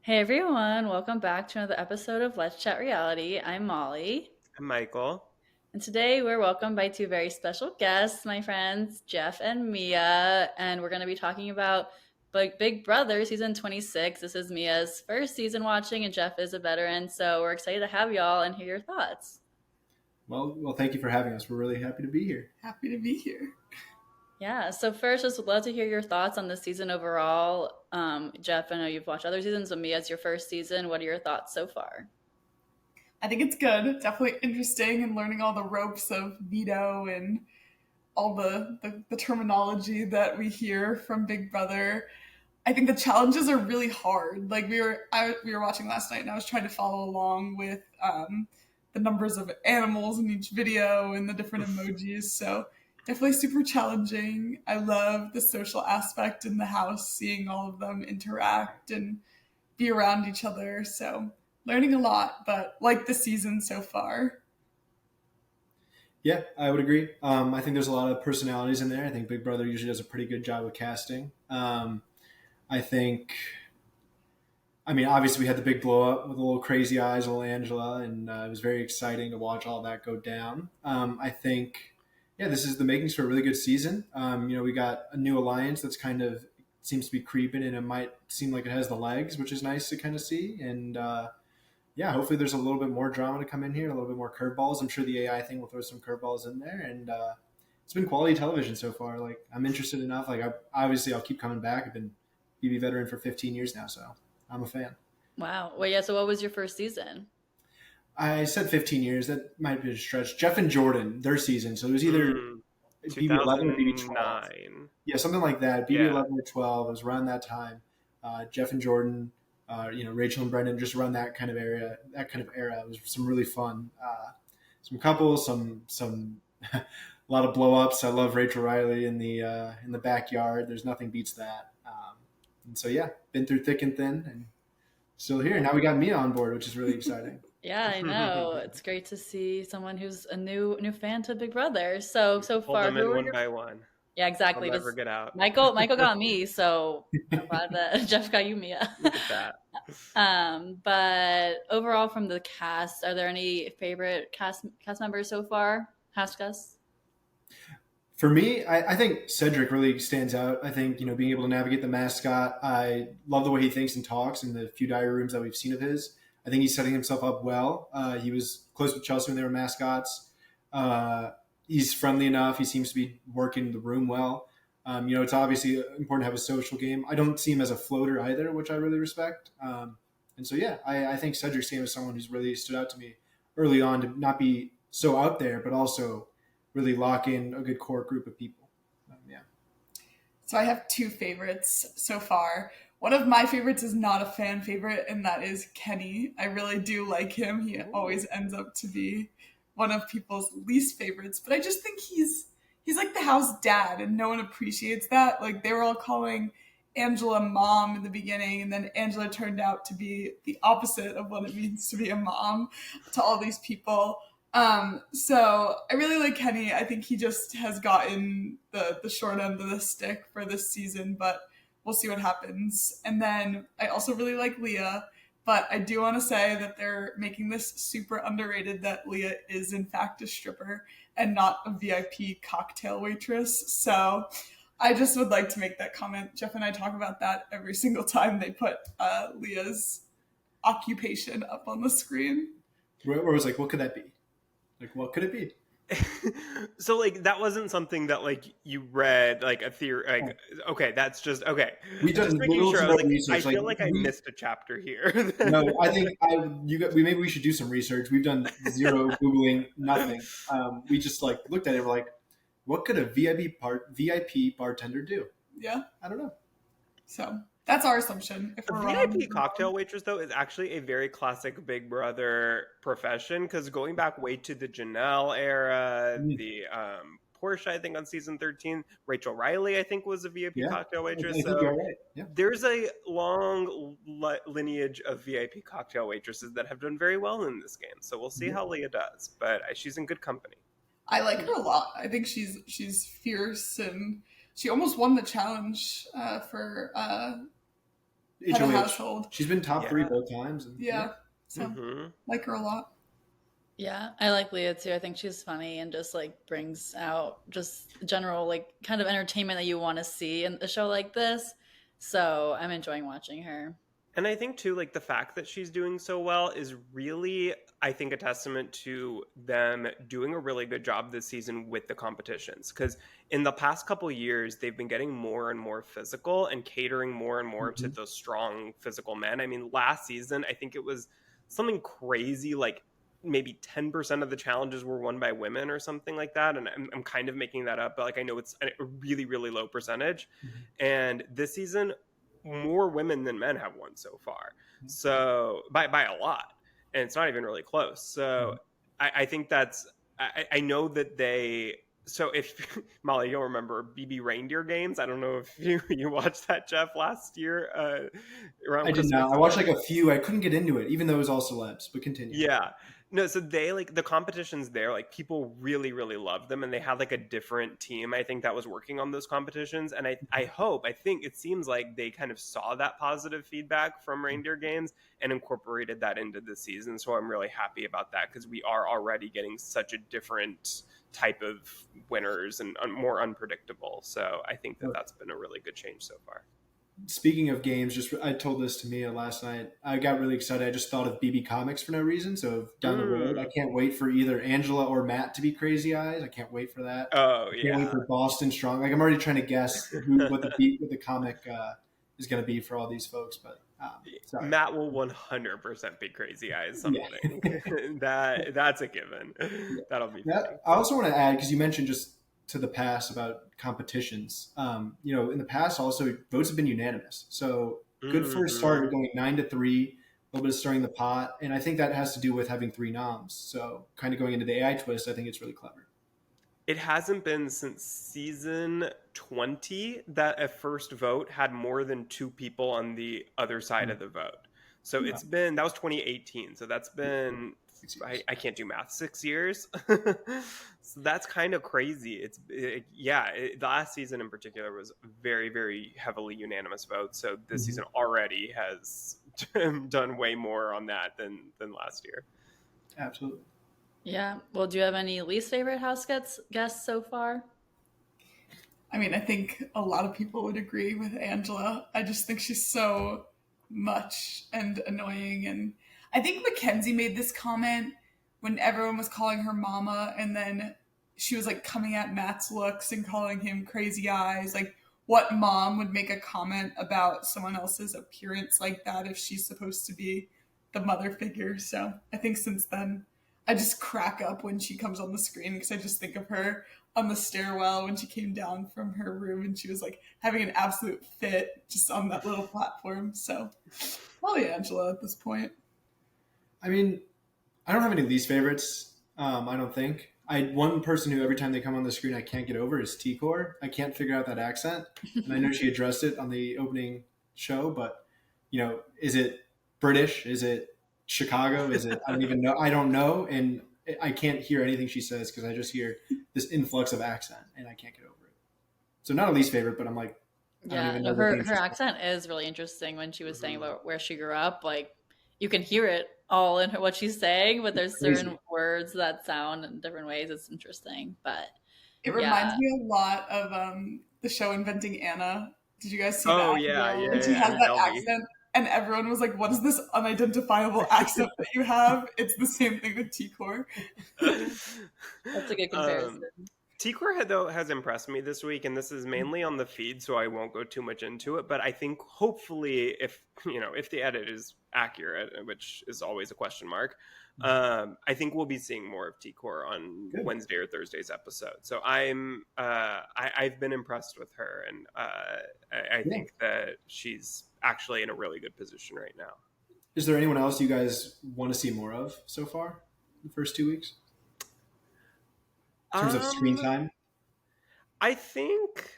Hey everyone, welcome back to another episode of Let's Chat Reality. I'm Molly, Michael. and today we're welcomed by two very special guests, my friends Jeff and Mia, and we're going to be talking about Big Brother season 26. This is Mia's first season watching, and Jeff is a veteran, so we're excited to have y'all and hear your thoughts. Well, thank you for having us. We're really happy to be here. Happy to be here. Yeah, so first, just would love to hear your thoughts on the season overall. Jeff, I know you've watched other seasons, so Mia's your first season. What are your thoughts so far? I think it's good. Definitely interesting and learning all the ropes of veto and all the terminology that we hear from Big Brother. I think the challenges are really hard. Like we were watching last night, and I was trying to follow along with the numbers of animals in each video and the different emojis. So definitely super challenging. I love the social aspect in the house, seeing all of them interact and be around each other. So learning a lot, but like the season so far. Yeah, I would agree. I think there's a lot of personalities in there. I think Big Brother usually does a pretty good job with casting. I think, obviously we had the big blow up with the little crazy eyes, little Angela, and it was very exciting to watch all that go down. I think, yeah, this is the makings for a really good season. We got a new alliance that's kind of seems to be creeping, and it might seem like it has the legs, which is nice to kind of see. And yeah, hopefully there's a little bit more drama to come in here, a little bit more curveballs. I'm sure the AI thing will throw some curveballs in there, and it's been quality television so far. Like I'm interested enough. Obviously I'll keep coming back. I've been BB veteran for 15 years now, so I'm a fan. Wow. Well, yeah, so what was your first season? I said 15 years. That might be a stretch. Jeff and Jordan, their season. So it was either BB11 or BB12. 2009. Yeah, something like that. Yeah. BB11 or 12. It was around that time. Jeff and Jordan, Rachel and Brendan, just around that kind of area. That kind of era. It was some really fun. Some couples, some a lot of blow ups. I love Rachel Riley in the backyard. There's nothing beats that. And so yeah, been through thick and thin, and still here. Now we got Mia on board, which is really exciting. Yeah, I know. It's great to see someone who's a new fan to Big Brother. So Pull far, them who in are one your by one. Yeah, I'll exactly. never Just get out. Michael got me, so I'm glad that Jeff got you, Mia. Look at that. But overall, from the cast, are there any favorite cast members so far? House guests? For me, I think Cedric really stands out. I think, being able to navigate the mascot, I love the way he thinks and talks in the few diary rooms that we've seen of his. I think he's setting himself up well. He was close with Chelsea when they were mascots. He's friendly enough. He seems to be working the room well. It's obviously important to have a social game. I don't see him as a floater either, which I really respect. And so, yeah, I think Cedric Sam is someone who's really stood out to me early on to not be so out there, but also really lock in a good core group of people. Yeah. So I have two favorites so far. One of my favorites is not a fan favorite, and that is Kenny. I really do like him. He always ends up to be one of people's least favorites, but I just think he's like the house dad, and no one appreciates that. Like they were all calling Angela mom in the beginning, and then Angela turned out to be the opposite of what it means to be a mom to all these people. So I really like Kenny. I think he just has gotten the short end of the stick for this season, but we'll see what happens. And then I also really like Leah, but I do want to say that they're making this super underrated that Leah is in fact a stripper and not a VIP cocktail waitress. So I just would like to make that comment. Jeff and I talk about that every single time they put Leah's occupation up on the screen. Where it was like, what could that be? Like, what could it be? So like that wasn't something that like you read like a theory like okay that's just okay We just done making sure I was like research. I feel like I missed a chapter here. No, I think maybe we should do some research. We've done zero googling, nothing. We just like looked at it. We're like, what could a VIP bartender do? Yeah. I don't know. So that's our assumption. If A we're VIP wrong, cocktail waitress, though, is actually a very classic Big Brother profession because going back way to the Janelle era, the Portia, I think, on season 13, Rachel Riley, I think, was a VIP cocktail waitress. I think so you're right. Yeah. there's a long lineage of VIP cocktail waitresses that have done very well in this game. So we'll see how Leah does, but she's in good company. I like her a lot. I think she's fierce, and she almost won the challenge for Head of HOH. household. She's been top Yeah. 3 both times. And, Yeah. So Mhm. like her a lot. Yeah, I like Leah too. I think she's funny and just like brings out just general like kind of entertainment that you want to see in a show like this. So I'm enjoying watching her. And I think too, like the fact that she's doing so well is really, I think, a testament to them doing a really good job this season with the competitions. Because in the past couple years, they've been getting more and more physical and catering more and more to the strong physical men. I mean, last season, I think it was something crazy, like maybe 10% of the challenges were won by women or something like that. And I'm kind of making that up, but like I know it's a really, really low percentage. And this season, more women than men have won so far. So by a lot. And it's not even really close. So I think that's, I know that they, so if Molly, you'll remember BB Reindeer Games. I don't know if you watched that, Jeff, last year around I did Christmas. not. I watched like a few. I couldn't get into it, even though it was all celebs, but continue. Yeah. No, so they like the competitions there, like people really, really loved them, and they had like a different team, I think, that was working on those competitions. And I think it seems like they kind of saw that positive feedback from Reindeer Games and incorporated that into the season. So I'm really happy about that because we are already getting such a different type of winners and more unpredictable. So I think that that's been a really good change so far. Speaking of games, I told this to Mia last night. I got really excited. I just thought of BB Comics for no reason. So down the road, I can't wait for either Angela or Matt to be Crazy Eyes. I can't wait for that. Oh I can't wait for Boston Strong. Like I'm already trying to guess what the comic is going to be for all these folks. But sorry. Matt will 100% be Crazy Eyes something. Yeah. That's a given. That'll be funny. I also want to add, because you mentioned just to the past about competitions. In the past also votes have been unanimous. So good for a start, going 9-3, a little bit of stirring the pot. And I think that has to do with having 3 noms. So kind of going into the AI twist, I think it's really clever. It hasn't been since season 20 that a first vote had more than 2 people on the other side of the vote. So it's been, that was 2018. So that's been, I can't do math, 6 years. So that's kind of crazy. The last season in particular was very, very heavily unanimous vote. So this season already has done way more on that than last year. Absolutely. Yeah. Well, do you have any least favorite house guests so far? I mean, I think a lot of people would agree with Angela. I just think she's so much and annoying. And I think Mackenzie made this comment when everyone was calling her mama, and then she was like coming at Matt's looks and calling him Crazy Eyes. Like, what mom would make a comment about someone else's appearance like that if she's supposed to be the mother figure? So I think since then, I just crack up when she comes on the screen because I just think of her on the stairwell when she came down from her room and she was like having an absolute fit just on that little platform. So probably Angela at this point. I mean, I don't have any least favorites. I don't think. One person who every time they come on the screen I can't get over is T-Core. I can't figure out that accent. And I know she addressed it on the opening show, but is it British? Is it Chicago? Is it, I don't even know. I don't know. And I can't hear anything she says because I just hear this influx of accent and I can't get over it. So not a least favorite, but I'm like, yeah, no, her accent is really interesting when she was saying about where she grew up. Like you can hear it all in what she's saying, but there's certain words that sound in different ways. It's interesting, but it reminds me a lot of the show Inventing Anna. Did you guys see that? Oh yeah. And she has that accent. And everyone was like, what is this unidentifiable accent that you have? It's the same thing with T-Core. That's a good comparison. T-Core, though, has impressed me this week, and this is mainly on the feed, so I won't go too much into it. But I think hopefully if the edit is accurate, which is always a question mark, I think we'll be seeing more of T-Core on Wednesday or Thursday's episode. So I've been impressed with her, and I think that she's actually in a really good position right now. Is there anyone else you guys want to see more of so far in the first 2 weeks? In terms of screen time? I think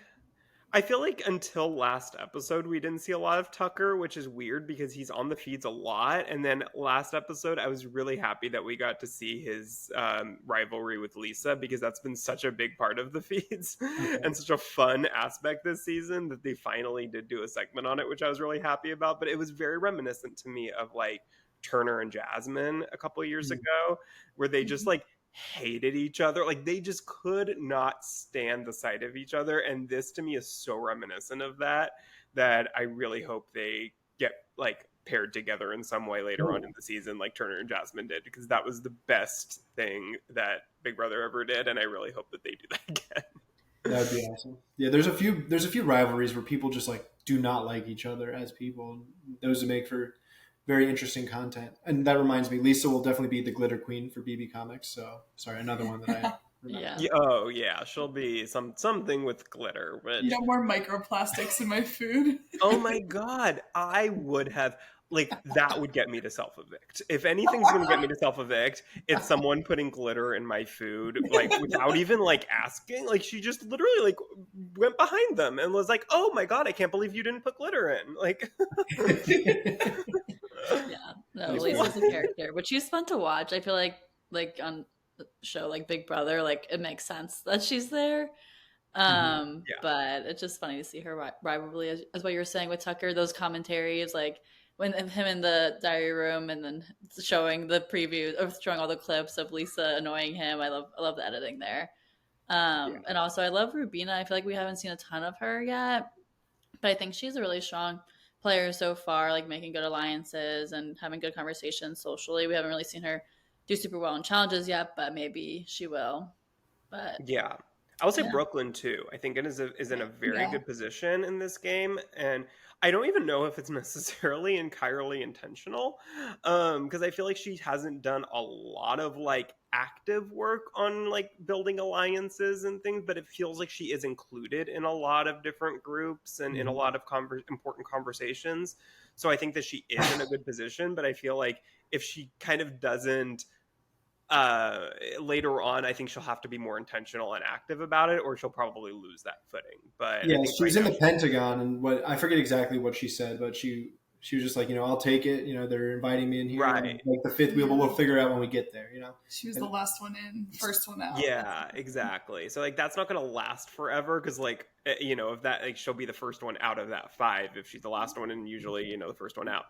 I feel like until last episode, we didn't see a lot of Tucker, which is weird because he's on the feeds a lot. And then last episode, I was really happy that we got to see his rivalry with Lisa because that's been such a big part of the feeds and such a fun aspect this season that they finally did do a segment on it, which I was really happy about. But it was very reminiscent to me of like Turner and Jasmine a couple of years ago, where they just like hated each other. Like they just could not stand the sight of each other. And this to me is so reminiscent of that I really hope they get like paired together in some way later on in the season, like Turner and Jasmine did, because that was the best thing that Big Brother ever did. And I really hope that they do that again. That would be awesome. Yeah, there's a few rivalries where people just like do not like each other as people. Those would make for very interesting content. And that reminds me, Lisa will definitely be the glitter queen for BB Comics. So sorry, another one that I remember. Yeah. Oh yeah, she'll be something with glitter. Which... No more microplastics in my food. Oh my god, I would have like that would get me to self-evict. If anything's gonna get me to self-evict, it's someone putting glitter in my food, like without even like asking. Like she just literally like went behind them and was like, "Oh my god, I can't believe you didn't put glitter in." Like Yeah, no, Lisa's a character, but she's fun to watch. I feel like on the show like Big Brother, like it makes sense that she's there. But it's just funny to see her rivalry, as what you were saying with Tucker. Those commentaries, like when him in the diary room, and then showing the previews or showing all the clips of Lisa annoying him. I love the editing there. And also I love Rubina. I feel like we haven't seen a ton of her yet, but I think she's a really strong player so far, like making good alliances and having good conversations socially. We haven't really seen her do super well in challenges yet, but maybe she will. But yeah, I would say Brooklyn too. I think it is in a very good position in this game, and I don't even know if it's necessarily entirely intentional, because I feel like she hasn't done a lot of like active work on like building alliances and things, but it feels like she is included in a lot of different groups and in a lot of important conversations. So I think that she is in a good position, but I feel like if she kind of doesn't later on, I think she'll have to be more intentional and active about it, or she'll probably lose that footing. But yeah, she was in the Pentagon, and what I forget exactly what she said, but she was just like, I'll take it. They're inviting me in here. Right. Like the fifth wheel, but we'll figure it out when we get there. She was the last one in, first one out. Yeah, exactly. So like that's not going to last forever, because like if that, like, she'll be the first one out of that 5 if she's the last one, and usually the first one out.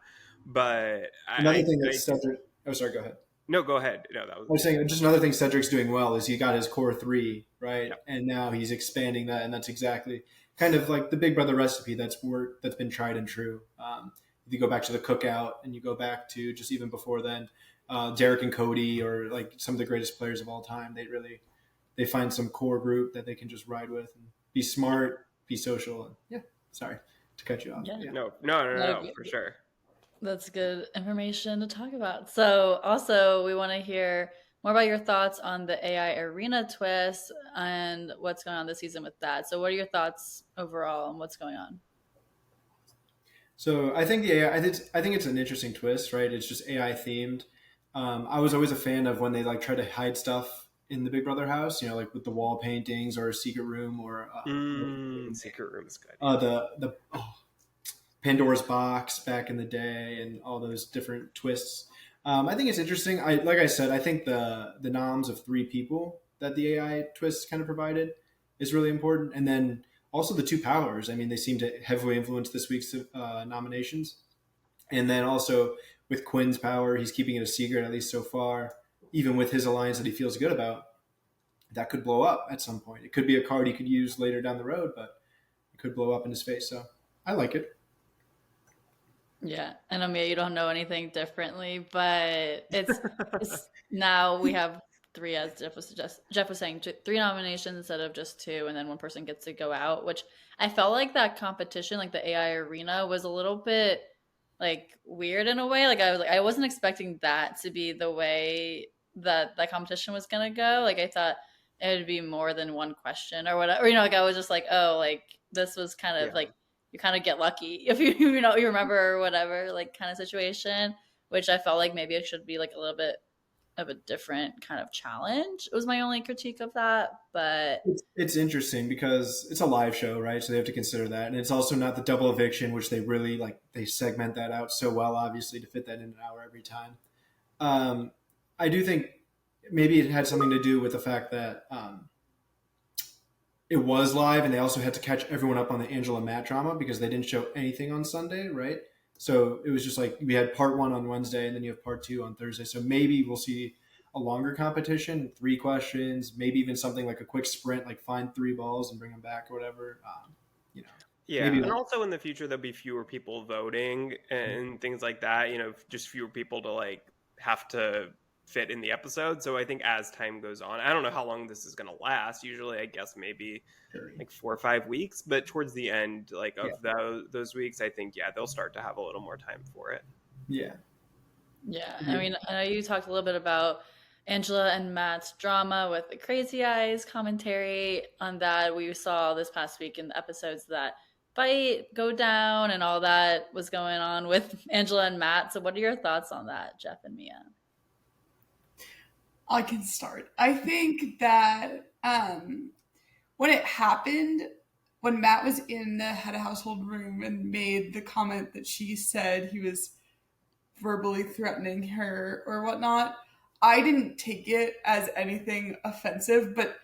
But another thing that's Cedric. Oh, sorry. Go ahead. No, go ahead. No, that was. I was saying just another thing Cedric's doing well is he got his core 3 right, Yep. and now he's expanding that, and that's exactly kind of like the Big Brother recipe that's been tried and true. If you go back to the cookout, and you go back to just even before then, Derek and Cody, or like some of the greatest players of all time, they find some core group that they can just ride with and be smart, be social. And sorry to cut you off. Yeah. No, for sure. That's good information to talk about. So also we want to hear more about your thoughts on the AI arena twist and what's going on this season with that. So what are your thoughts overall on what's going on? So I think the AI, I think it's an interesting twist, right? It's just AI themed. I was always a fan of when they like try to hide stuff in the Big Brother house, like with the wall paintings or a secret room or secret room is good. The Pandora's box back in the day and all those different twists. I think it's interesting. Like I said, I think the noms of 3 people that the AI twist kind of provided is really important. And then also the 2 powers. I mean, they seem to heavily influence this week's nominations. And then also with Quinn's power, he's keeping it a secret, at least so far, even with his alliance that he feels good about. That could blow up at some point. It could be a card he could use later down the road, but it could blow up in his face. So I like it. Yeah, and Amia, you don't know anything differently, but it's now we have 3, as Jeff was saying, 3 nominations instead of just 2, and then one person gets to go out, which I felt like that competition, like the AI arena, was a little bit like weird in a way. Like I wasn't expecting that to be the way that competition was gonna go. Like I thought it would be more than one question or whatever. Like I was just like, oh, like this was kind of like, you kind of get lucky if you remember or whatever, like kind of situation, which I felt like maybe it should be like a little bit of a different kind of challenge. It was my only critique of that, but It's interesting because it's a live show, right? So they have to consider that, and it's also not the double eviction, which they really like. They segment that out so well, obviously, to fit that in an hour every time. I do think maybe it had something to do with the fact that it was live, and they also had to catch everyone up on the Angela Matt drama because they didn't show anything on Sunday, right? So it was just like we had part 1 on Wednesday, and then you have part 2 on Thursday. So maybe we'll see a longer competition, 3 questions, maybe even something like a quick sprint, like find 3 balls and bring them back or whatever. Yeah, maybe and also in the future there'll be fewer people voting and things like that. Just fewer people to like have to fit in the episode. So I think as time goes on, I don't know how long this is going to last. Usually, I guess maybe like 4 or 5 weeks, but towards the end, like of those weeks, I think they'll start to have a little more time for it. Yeah. I mean, I know you talked a little bit about Angela and Matt's drama with the Crazy Eyes commentary on that. We saw this past week in the episodes that fight go down and all that was going on with Angela and Matt. So what are your thoughts on that, Jeff and Mia? I can start. I think that when it happened, when Matt was in the head of household room and made the comment that she said he was verbally threatening her or whatnot, I didn't take it as anything offensive, but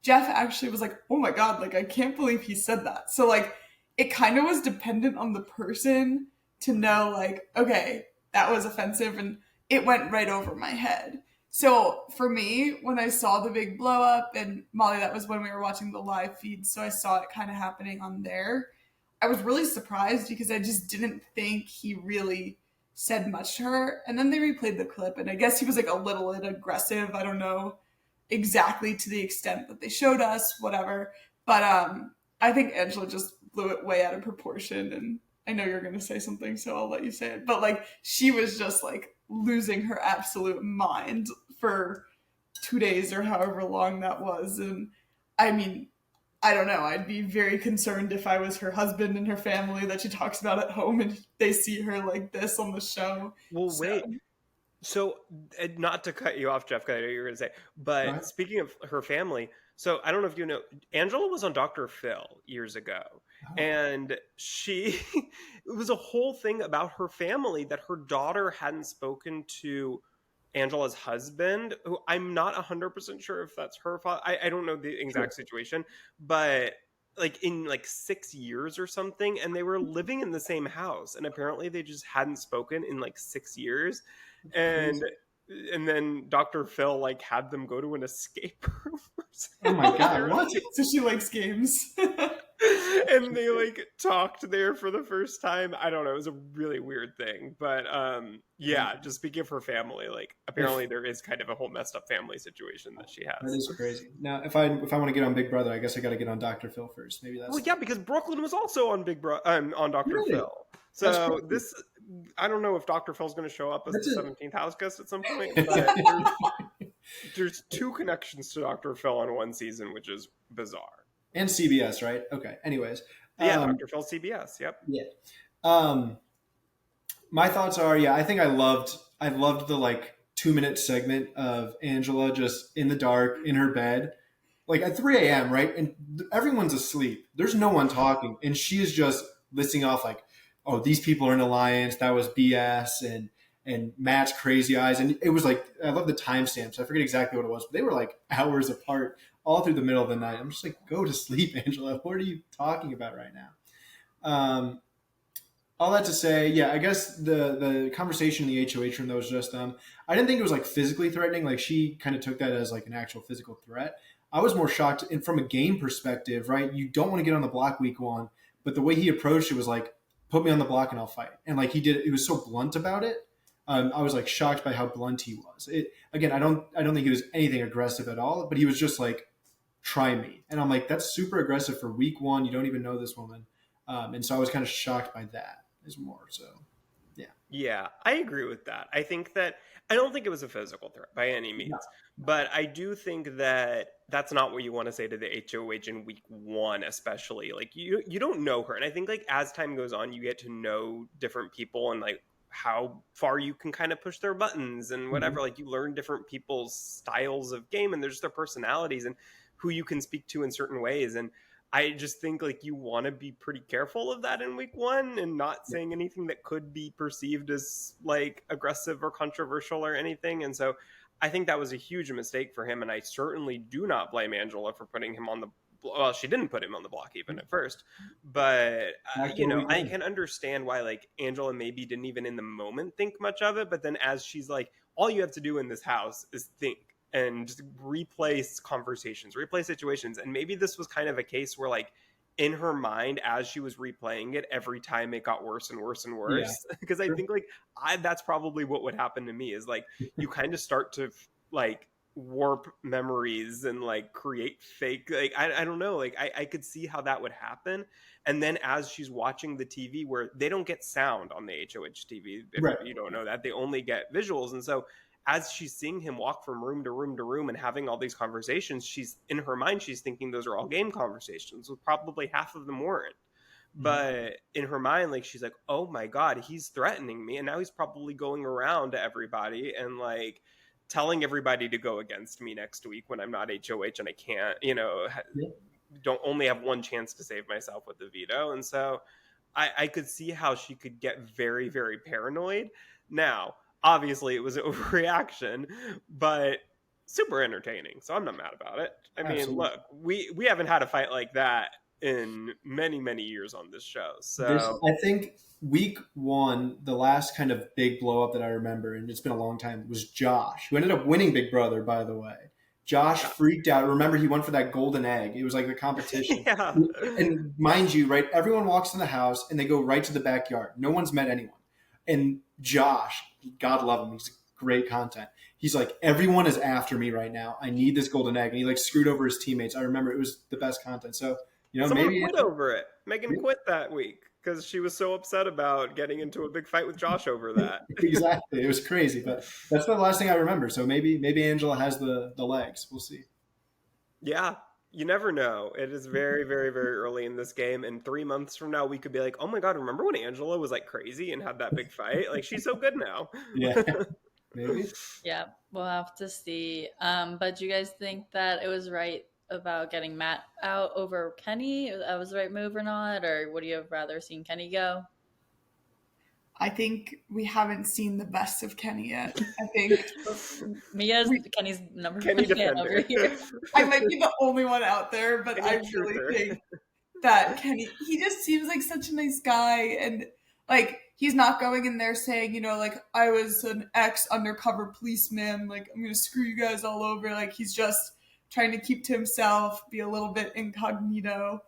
Jeff actually was like, oh my God, like, I can't believe he said that. So, like, it kind of was dependent on the person to know, like, okay, that was offensive, and it went right over my head. So for me, when I saw the big blow up, and Molly, that was when we were watching the live feed, so I saw it kind of happening on there. I was really surprised because I just didn't think he really said much to her. And then they replayed the clip, and I guess he was like a little bit aggressive. I don't know exactly to the extent that they showed us, whatever. But I think Angela just blew it way out of proportion. And I know you're going to say something, so I'll let you say it. But like, she was just like losing her absolute mind for 2 days or however long that was. And I mean, I don't know. I'd be very concerned if I was her husband and her family that she talks about at home and they see her like this on the show. Well, wait. So, not to cut you off, Jeff, because I know you were going to say, but speaking of her family, so I don't know if you know, Angela was on Dr. Phil years ago. And it was a whole thing about her family that her daughter hadn't spoken to Angela's husband, who I'm not 100% sure if that's her father. I don't know the exact situation, but like in like 6 years or something, and they were living in the same house, and apparently they just hadn't spoken in like 6 years. And then Dr. Phil like had them go to an escape room. Oh my God, what? So she likes games. And they like talked there for the first time. I don't know. It was a really weird thing. But just speaking of her family, like apparently there is kind of a whole messed up family situation that she has. That is crazy. Now, if I want to get on Big Brother, I guess I got to get on Dr. Phil first. Maybe that's... Well, yeah, because Brooklyn was also on on Dr. Really? Phil. So this, I don't know if Dr. Phil's going to show up as the 17th house guest at some point, but there's 2 connections to Dr. Phil on one season, which is bizarre. And CBS, right? Okay. Anyways. Yeah, Dr. Phil CBS. Yep. Yeah. My thoughts are, I think I loved the like 2-minute segment of Angela just in the dark in her bed, like at 3 a.m., right? And everyone's asleep. There's no one talking. And she is just listing off like, oh, these people are in alliance. That was BS. And Matt's Crazy Eyes. And it was like, I love the timestamps. I forget exactly what it was, but they were like hours apart all through the middle of the night. I'm just like, go to sleep, Angela. What are you talking about right now? All that to say, I guess the conversation in the HOH room that was just I didn't think it was like physically threatening. Like she kind of took that as like an actual physical threat. I was more shocked from a game perspective, right? You don't want to get on the block week 1, but the way he approached it was like, put me on the block and I'll fight. And like it was so blunt about it. I was like shocked by how blunt he was. Again, I don't think he was anything aggressive at all, but he was just like, try me. And I'm like, that's super aggressive for week 1. You don't even know this woman. And so I was kind of shocked by that as more. So, yeah. Yeah, I agree with that. I think that I don't think it was a physical threat by any means, but I do think that that's not what you want to say to the HOH in week 1, especially. Like you don't know her. And I think like as time goes on, you get to know different people and like how far you can kind of push their buttons and whatever. Like you learn different people's styles of game and there's their personalities and who you can speak to in certain ways. And I just think like you want to be pretty careful of that in week 1 and not saying anything that could be perceived as like aggressive or controversial or anything. And so I think that was a huge mistake for him. And I certainly do not blame Angela for putting him on the, well, she didn't put him on the block even at first, but you know, I can understand why like Angela maybe didn't even in the moment think much of it. But then as she's like, all you have to do in this house is think and just replay conversations, replay situations. And maybe this was kind of a case where like in her mind, as she was replaying it, every time it got worse and worse and worse. Because I think like that's probably what would happen to me is like, you kind of start to like warp memories and like create fake, like, I don't know, like I could see how that would happen. And then as she's watching the TV where they don't get sound on the HOH TV, if you don't know that, they only get visuals. And so as she's seeing him walk from room to room to room and having all these conversations, she's in her mind, she's thinking those are all game conversations, with probably half of them weren't. But in her mind, like, she's like, oh my God, he's threatening me. And now he's probably going around to everybody and like telling everybody to go against me next week when I'm not HOH and I can't, you know, don't only have one chance to save myself with the veto. And so I could see how she could get very, very paranoid. Now, obviously it was an overreaction, but super entertaining. So I'm not mad about it. I mean, look, we haven't had a fight like that in many, many years on this show. So I think week 1, the last kind of big blow up that I remember, and it's been a long time, was Josh, who ended up winning Big Brother, by the way. Josh freaked out. Remember, he went for that golden egg. It was like the competition. And mind you, right, everyone walks in the house and they go right to the backyard. No one's met anyone. And Josh, God love him, he's great content. He's like, everyone is after me right now. I need this golden egg. And he like screwed over his teammates. I remember it was the best content. So, you know, someone maybe quit over it. Megan quit that week because she was so upset about getting into a big fight with Josh over that. Exactly. It was crazy, but that's the last thing I remember. So maybe Angela has the legs. We'll see. Yeah. You never know. It is very, very, very early in this game. And 3 months from now, we could be like, oh my God, remember when Angela was like crazy and had that big fight? Like, she's so good now. Yeah. Maybe. Yeah, we'll have to see. But do you guys think that it was right about getting Matt out over Kenny? That was the right move or not? Or would you have rather seen Kenny go? I think we haven't seen the best of Kenny yet. I think Mia's Kenny's number Kenny one fan over here. I might be the only one out there, but I really think that Kenny, he just seems like such a nice guy. And like, he's not going in there saying, you know, like, I was an ex-undercover policeman, like, I'm going to screw you guys all over. Like, he's just trying to keep to himself, be a little bit incognito.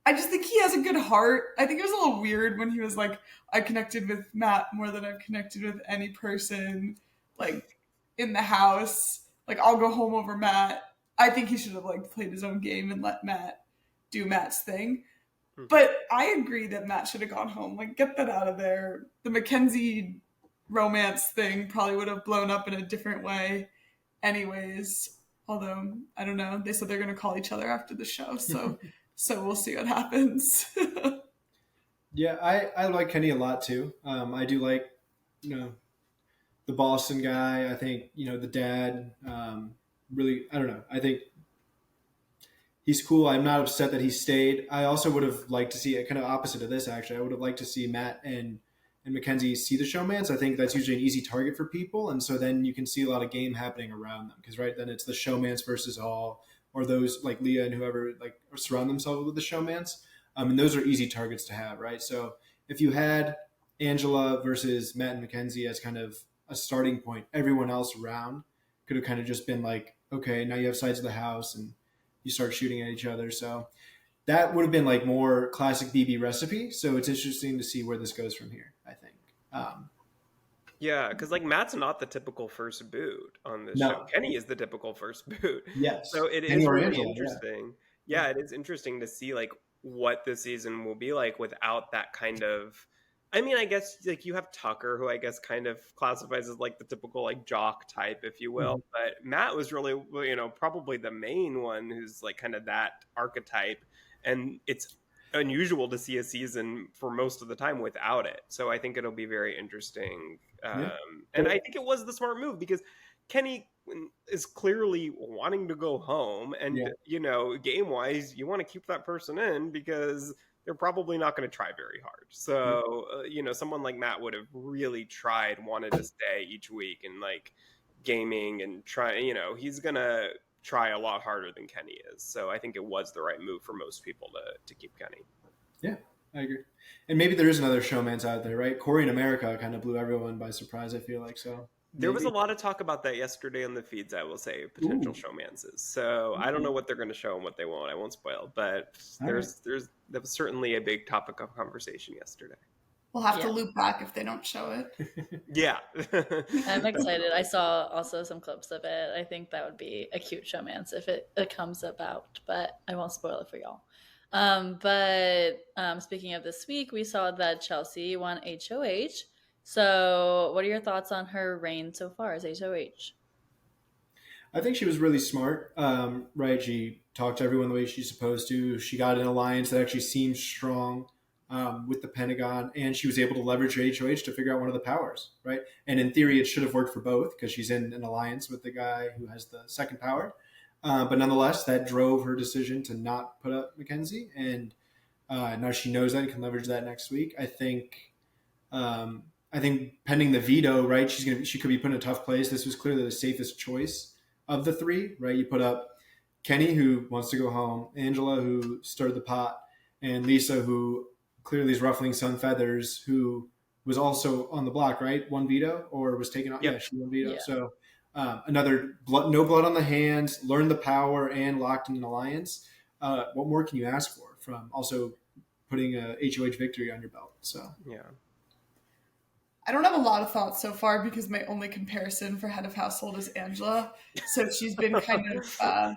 I just think he has a good heart. I think it was a little weird when he was like, I connected with Matt more than I've connected with any person, like, in the house. Like, I'll go home over Matt. I think he should have, like, played his own game and let Matt do Matt's thing. But I agree that Matt should have gone home. Like, get that out of there. The Mackenzie romance thing probably would have blown up in a different way anyways. Although, I don't know. They said they're going to call each other after the show. So we'll see what happens. Yeah, I like Kenny a lot too. I do like, you know, the Boston guy. I think, you know, the dad, really, I don't know. I think he's cool. I'm not upset that he stayed. I also would have liked to see it kind of opposite of this, actually. I would have liked to see Matt and Mackenzie see the showmance. I think that's usually an easy target for people. And so then you can see a lot of game happening around them. Because, right, then it's the showmance versus all, or those like Leah and whoever like surround themselves with the showmance. And those are easy targets to have, right? So if you had Angela versus Matt and Mackenzie as kind of a starting point, everyone else around could have kind of just been like, okay, now you have sides of the house and you start shooting at each other. So that would have been like more classic BB recipe. So it's interesting to see where this goes from here, I think. Yeah, because like Matt's not the typical first boot on this show. Kenny is the typical first boot. Yes. So it is really interesting. Yeah, it is interesting to see like what the season will be like without that kind of, I mean, I guess like you have Tucker, who I guess kind of classifies as like the typical like jock type, if you will. But Matt was really, you know, probably the main one who's like kind of that archetype. And it's unusual to see a season for most of the time without it. So I think it'll be very interesting. And I think it was the smart move because Kenny is clearly wanting to go home, and game wise, you want to keep that person in because they're probably not going to try very hard. So someone like Matt would have really wanted to stay each week and like gaming and try. He's gonna try a lot harder than Kenny is. So I think it was the right move for most people to keep Kenny. Yeah, I agree. And maybe there is another showman's out there, right? Corey in America kind of blew everyone by surprise, I feel like. So there was a lot of talk about that yesterday on the feeds, I will say, potential showmances. So I don't know what they're going to show and what they won't. I won't spoil, but that was certainly a big topic of conversation yesterday. We'll have to loop back if they don't show it. Yeah. I'm excited. I saw also some clips of it. I think that would be a cute showmance if it comes about, but I won't spoil it for y'all. But speaking of this week, we saw that Chelsea won HOH. So what are your thoughts on her reign so far as HOH? I think she was really smart, right? She talked to everyone the way she's supposed to. She got an alliance that actually seemed strong with the Pentagon, and she was able to leverage her HOH to figure out one of the powers, right? And in theory, it should have worked for both because she's in an alliance with the guy who has the second power. But nonetheless, that drove her decision to not put up Mackenzie, and now she knows that and can leverage that next week. I think pending the veto, right? She could be put in a tough place. This was clearly the safest choice of the three, right? You put up Kenny, who wants to go home, Angela, who stirred the pot, and Lisa, who clearly is ruffling some feathers, who was also on the block, right? One veto or was taken off. Yep. Yeah, she won veto. Yeah. So another no blood on the hands, learned the power, and locked in an alliance. What more can you ask for from also putting a HOH victory on your belt? So yeah. I don't have a lot of thoughts so far because my only comparison for head of household is Angela. So she's been kind of...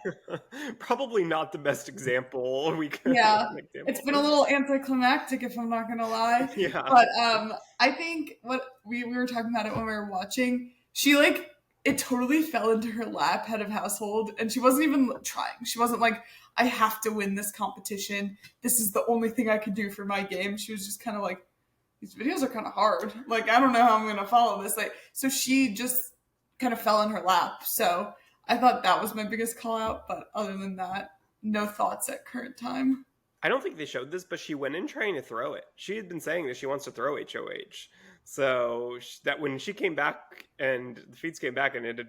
probably not the best example. It's been a little anticlimactic if I'm not going to lie. Yeah. But I think what we were talking about it when we were watching, it totally fell into her lap, head of household, and she wasn't even trying. She wasn't like, I have to win this competition. This is the only thing I can do for my game. She was just kind of like, these videos are kind of hard. Like, I don't know how I'm going to follow this. So she just kind of fell in her lap. So I thought that was my biggest call out. But other than that, no thoughts at current time. I don't think they showed this, but she went in trying to throw it. She had been saying that she wants to throw HOH. So that when she came back and the feeds came back and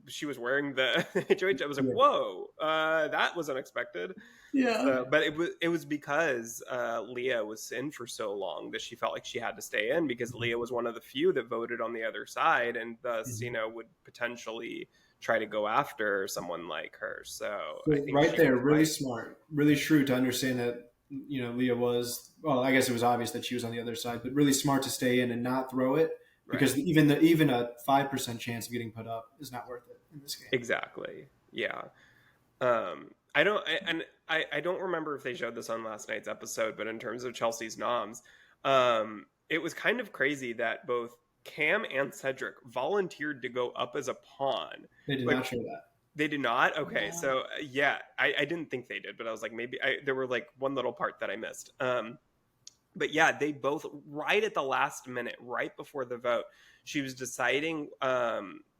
she was wearing the HOH, I was like, whoa, that was unexpected. Yeah. But it was because Leah was in for so long that she felt like she had to stay in because Leah was one of the few that voted on the other side and thus, would potentially try to go after someone like her. So I think right there, really smart, really shrewd to understand that, Leah was, well, I guess it was obvious that she was on the other side, but really smart to stay in and not throw it because even a 5% chance of getting put up is not worth it in this game. Exactly. Yeah. I don't remember if they showed this on last night's episode, but in terms of Chelsea's noms, it was kind of crazy that both Cam and Cedric volunteered to go up as a pawn. They did not show that. They did not? Okay, Yeah. so I didn't think they did, but I was like, maybe there were like one little part that I missed. But yeah, they both, right at the last minute, right before the vote, she was deciding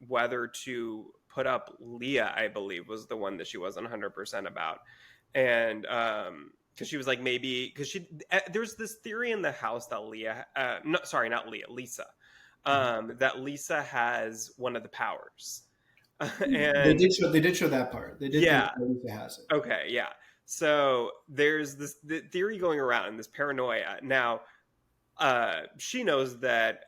whether to put up Leah, I believe, was the one that she wasn't 100% about. And because she was like, maybe, because there's this theory in the house that Lisa, that Lisa has one of the powers. And they did show that part. They did think that Lisa has it. Okay, yeah. So there's the theory going around, this paranoia. Now, she knows that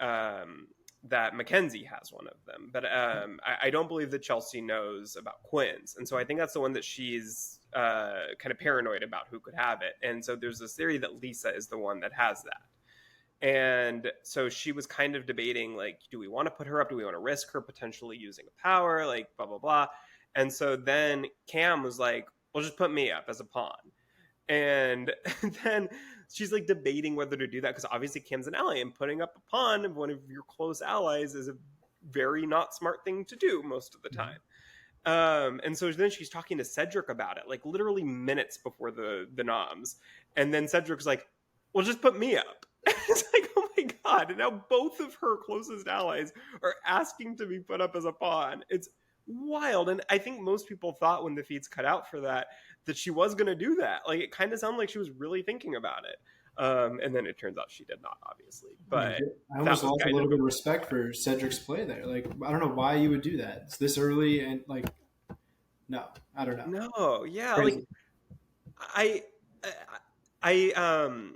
that Mackenzie has one of them, but I don't believe that Chelsea knows about Quinn's, and so I think that's the one that she's kind of paranoid about who could have it. And so there's this theory that Lisa is the one that has that. And so she was kind of debating, like, do we want to put her up? Do we want to risk her potentially using a power? Like, blah, blah, blah. And so then Cam was like, well, just put me up as a pawn. And then she's like debating whether to do that because obviously Cam's an ally and putting up a pawn of one of your close allies is a very not smart thing to do most of the time. And so then she's talking to Cedric about it, like literally minutes before the noms. And then Cedric's like, well, just put me up. It's like, oh my God. And now both of her closest allies are asking to be put up as a pawn. It's wild. And I think most people thought when the feeds cut out for that she was going to do that. Like, it kind of sounded like she was really thinking about it. And then it turns out she did not, obviously. But I almost lost a little bit of respect for Cedric's play there. Like, I don't know why you would do that. It's this early, and like, no, I don't know. No, yeah, Crazy. like I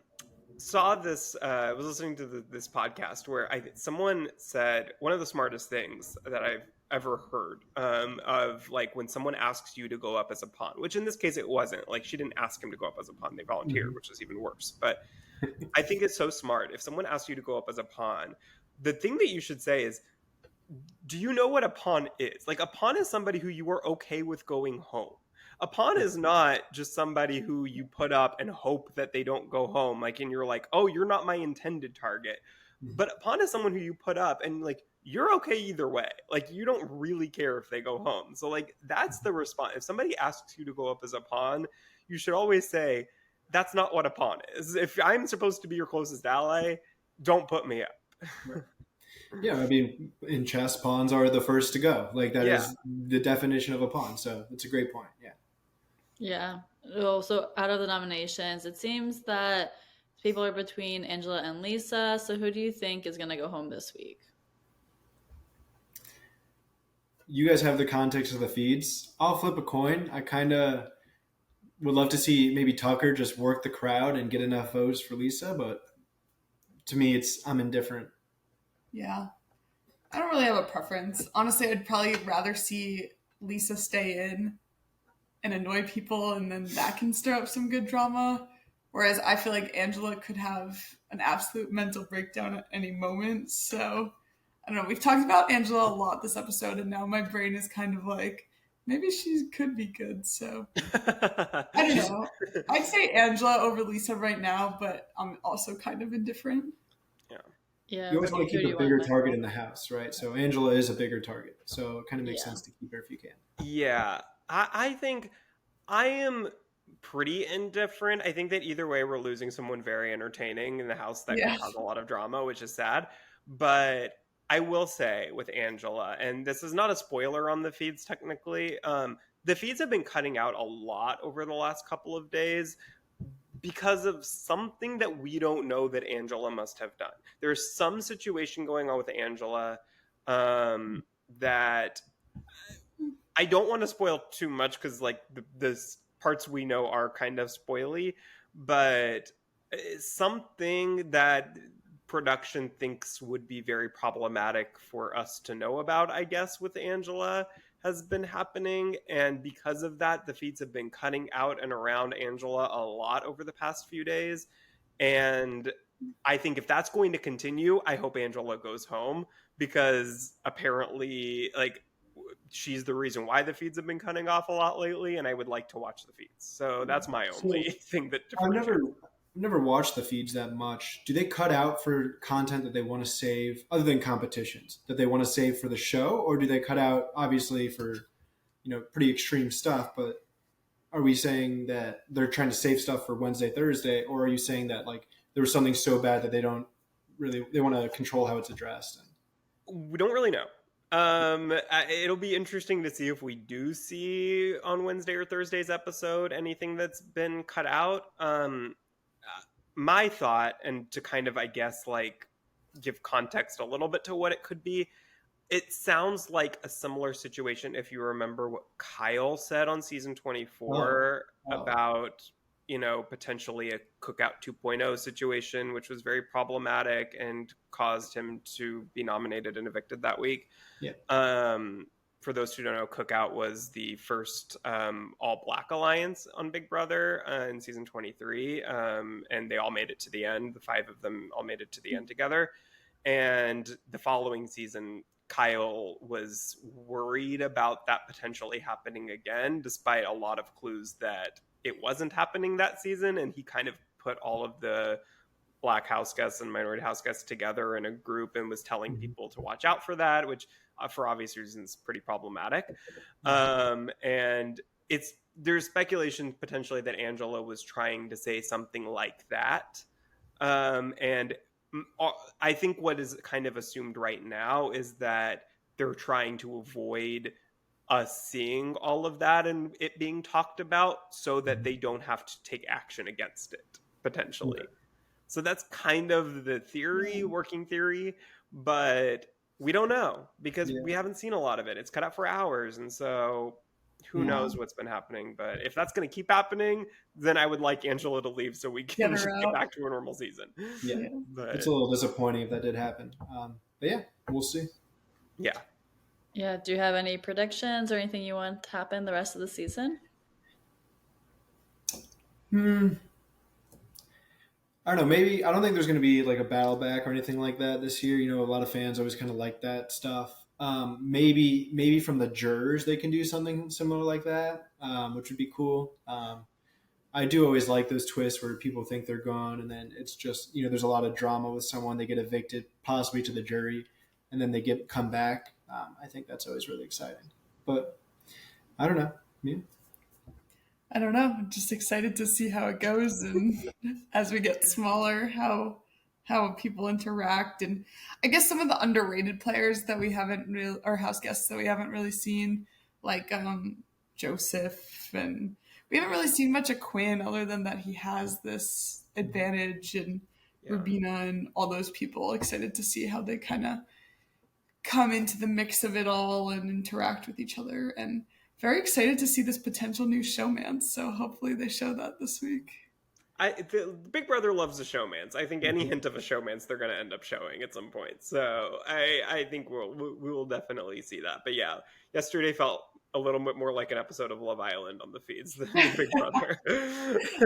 saw this. I was listening to this podcast where someone said one of the smartest things that I've ever heard of, like, when someone asks you to go up as a pawn, which in this case it wasn't. Like, she didn't ask him to go up as a pawn; they volunteered, which is even worse. But I think it's so smart. If someone asks you to go up as a pawn, the thing that you should say is, do you know what a pawn is? Like, a pawn is somebody who you are okay with going home. A pawn is not just somebody who you put up and hope that they don't go home. Like, and you're like, oh, you're not my intended target. But a pawn is someone who you put up and, like, you're okay either way. Like, you don't really care if they go home. So, like, that's the response. If somebody asks you to go up as a pawn, you should always say, that's not what a pawn is. If I'm supposed to be your closest ally, don't put me up. Yeah, I mean, in chess, pawns are the first to go. Like, that is the definition of a pawn. So it's a great point. Yeah. Yeah. Well, so out of the nominations, it seems that people are between Angela and Lisa. So who do you think is going to go home this week? You guys have the context of the feeds. I'll flip a coin. I kind of would love to see maybe Tucker just work the crowd and get enough votes for Lisa, but to me, I'm indifferent. Yeah. I don't really have a preference. Honestly, I'd probably rather see Lisa stay in and annoy people, and then that can stir up some good drama. Whereas I feel like Angela could have an absolute mental breakdown at any moment. So I don't know. We've talked about Angela a lot this episode, and now my brain is kind of like, maybe she could be good. So I don't know. I'd say Angela over Lisa right now, but I'm also kind of indifferent. Yeah, you always want to keep a bigger target in the house, right? So Angela is a bigger target. So it kind of makes sense to keep her if you can. Yeah. I think I am pretty indifferent. I think that either way, we're losing someone very entertaining in the house that can cause a lot of drama, which is sad. But I will say with Angela, and this is not a spoiler on the feeds technically, the feeds have been cutting out a lot over the last couple of days because of something that we don't know that Angela must have done. There's some situation going on with Angela that I don't want to spoil too much because, like, the parts we know are kind of spoily, but something that production thinks would be very problematic for us to know about, I guess, with Angela has been happening. And because of that, the feeds have been cutting out and around Angela a lot over the past few days. And I think if that's going to continue, I hope Angela goes home, because apparently, like, she's the reason why the feeds have been cutting off a lot lately, and I would like to watch the feeds. So that's my only thing that I've never watched the feeds that much. Do they cut out for content that they want to save, other than competitions, that they want to save for the show, or do they cut out obviously for, pretty extreme stuff? But are we saying that they're trying to save stuff for Wednesday, Thursday, or are you saying that, like, there was something so bad that they want to control how it's addressed? We don't really know. It'll be interesting to see if we do see on Wednesday or Thursday's episode anything that's been cut out. My thought, and to kind of, I guess, like, give context a little bit to what it could be, it sounds like a similar situation if you remember what Kyle said on season 24 about, potentially a Cookout 2.0 situation, which was very problematic and caused him to be nominated and evicted that week. Yeah. For those who don't know, Cookout was the first all-black alliance on Big Brother in season 23, and they all made it to the end. The 5 of them all made it to the end together. And the following season, Kyle was worried about that potentially happening again, despite a lot of clues that it wasn't happening that season. And he kind of put all of the Black house guests and minority house guests together in a group and was telling people to watch out for that, which for obvious reasons, pretty problematic. And it's there's speculation potentially that Angela was trying to say something like that. And I think what is kind of assumed right now is that they're trying to avoid us seeing all of that and it being talked about so that they don't have to take action against it, potentially. Okay. So that's kind of the theory, working theory, but we don't know because we haven't seen a lot of it. It's cut out for hours, and so who knows what's been happening. But if that's going to keep happening, then I would like Angela to leave so we can Get her get out. back to a normal season. Yeah. But It's a little disappointing if that did happen. But yeah, we'll see. yeah. Yeah. Do you have any predictions or anything you want to happen the rest of the season? I don't know. Maybe I don't think there's going to be like a battle back or anything like that this year. You know, a lot of fans always kind of like that stuff. Maybe from the jurors they can do something similar like that, which would be cool. I do always like those twists where people think they're gone and then it's just, you know, there's a lot of drama with someone, they get evicted possibly to the jury and then they come back. I think that's always really exciting. But I don't know. Yeah. I don't know. I'm just excited to see how it goes, and as we get smaller, how people interact, and I guess some of the underrated players that we haven't really, or house guests that we haven't really seen, like Joseph, and we haven't really seen much of Quinn, other than that he has this advantage, and Rubina and all those people. Excited to see how they kind of come into the mix of it all and interact with each other, and very excited to see this potential new showman. So hopefully they show that this week. The Big Brother loves a showmance. I think any hint of a showmance they're going to end up showing at some point. So I think we will definitely see that. But yeah, yesterday felt a little bit more like an episode of Love Island on the feeds than Big Brother.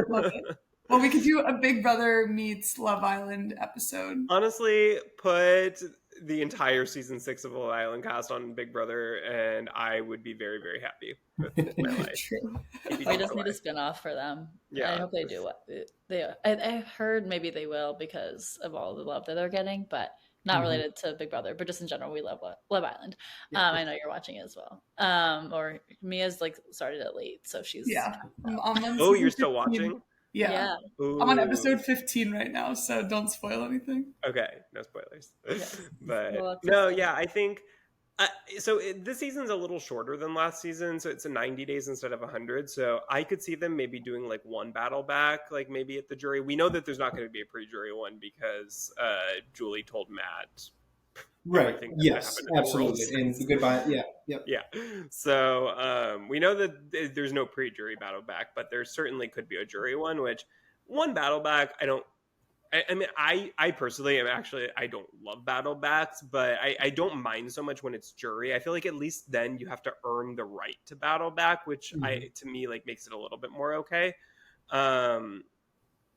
Love it. Well, we could do a Big Brother meets Love Island episode. Honestly, put the entire season 6 of Love Island cast on Big Brother, and I would be very, very happy with my life. True. We just need a spin-off for them. Yeah, I hope they do. I heard maybe they will because of all the love that they're getting, but not related to Big Brother, but just in general, we love Love Island. I know you're watching it as well. Or Mia's like started it late, so she's I'm on Oh, you're still 15. watching? Yeah. I'm on episode 15 right now, so don't spoil anything. Okay, no spoilers. Yes. But Well, no, yeah, I think this season's a little shorter than last season, so it's a 90 days instead of 100. So I could see them maybe doing like one battle back, like maybe at the jury. We know that there's not going to be a pre-jury one because Julie told Matt. Right. Yes, absolutely. And goodbye. Yeah. Yep. Yeah. So we know that there's no pre-jury battle back, but there certainly could be a jury one. Which one battle back, I mean, I personally am actually, I don't love battle backs, but I don't mind so much when it's jury. I feel like at least then you have to earn the right to battle back, which to me like makes it a little bit more okay.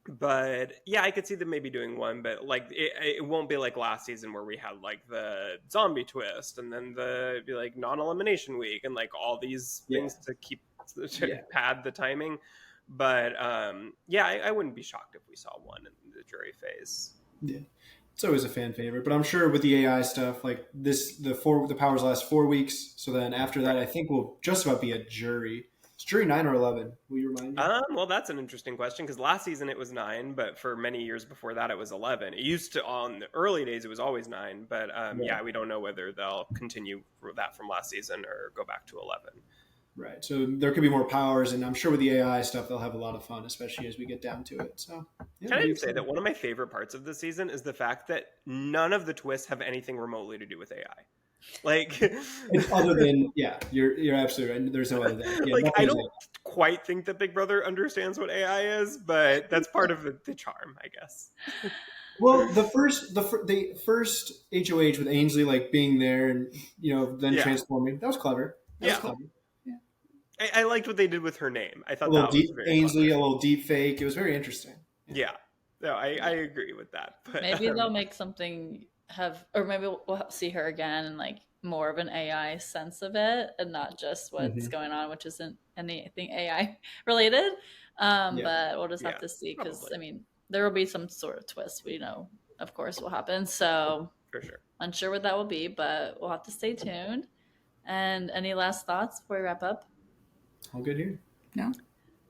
But yeah, I could see them maybe doing one, but like it won't be like last season where we had like the zombie twist and then the like non-elimination week and like all these things to pad the timing. But yeah, I wouldn't be shocked if we saw one in the jury phase. Yeah, it's always a fan favorite, but I'm sure with the AI stuff, like the powers last 4 weeks. So then after that, I think we'll just about be a jury. It's jury 9 or 11. Will you remind me? Well, that's an interesting question because last season it was 9, but for many years before that it was 11. It used to, on the early days, it was always 9, but yeah, we don't know whether they'll continue that from last season or go back to 11. Right. So there could be more powers, and I'm sure with the AI stuff, they'll have a lot of fun, especially as we get down to it. So, yeah, can I say that one of my favorite parts of this season is the fact that none of the twists have anything remotely to do with AI. Like, other than you're absolutely right. There's no other than like I don't quite think that Big Brother understands what AI is, but that's part of the charm, I guess. Well, the first HOH with Ainsley like being there and then transforming, that was clever. That was clever. I liked what they did with her name. I thought a little that was very Ainsley, clever. a little deep fake. It was very interesting. Yeah. No, I agree with that. But, maybe they'll make something or maybe we'll see her again and like more of an AI sense of it and not just what's going on, which isn't anything AI related. But we'll just have to see because I mean there will be some sort of twist we know of course will happen. So for sure. Unsure what that will be, but we'll have to stay tuned. And any last thoughts before we wrap up? All good here. No.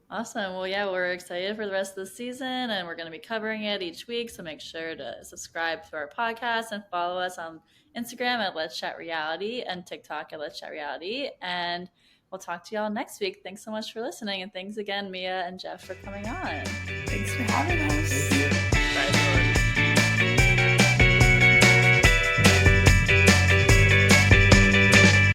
Awesome. Well, yeah, we're excited for the rest of the season, and we're going to be covering it each week. So make sure to subscribe to our podcast and follow us on Instagram at Let's Chat Reality and TikTok at Let's Chat Reality. And we'll talk to y'all next week. Thanks so much for listening, and thanks again, Mia and Jeff, for coming on. Thanks for having us. Bye, everyone.